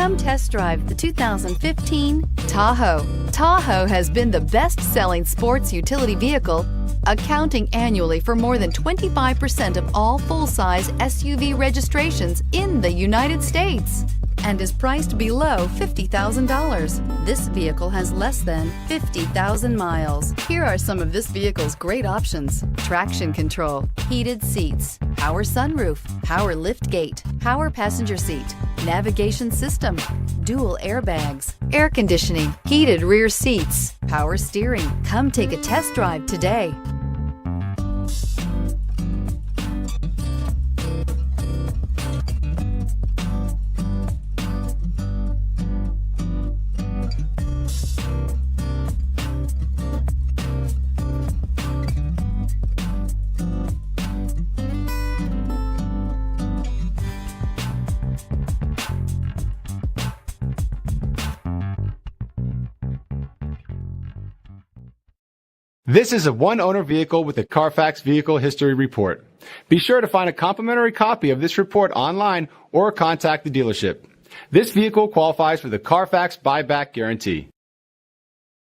Come test drive the 2015 Tahoe. Tahoe has been the best-selling sports utility vehicle, accounting annually for more than 25% of all full-size SUV registrations in the United States, and is priced below $50,000. This vehicle has less than 50,000 miles. Here are some of this vehicle's great options: traction control, heated seats, power sunroof, power liftgate, power passenger seat, navigation system, dual airbags, air conditioning, heated rear seats, power steering. Come take a test drive today. This is a one-owner vehicle with a Carfax Vehicle History Report. Be sure to find a complimentary copy of this report online or contact the dealership. This vehicle qualifies for the Carfax Buyback Guarantee.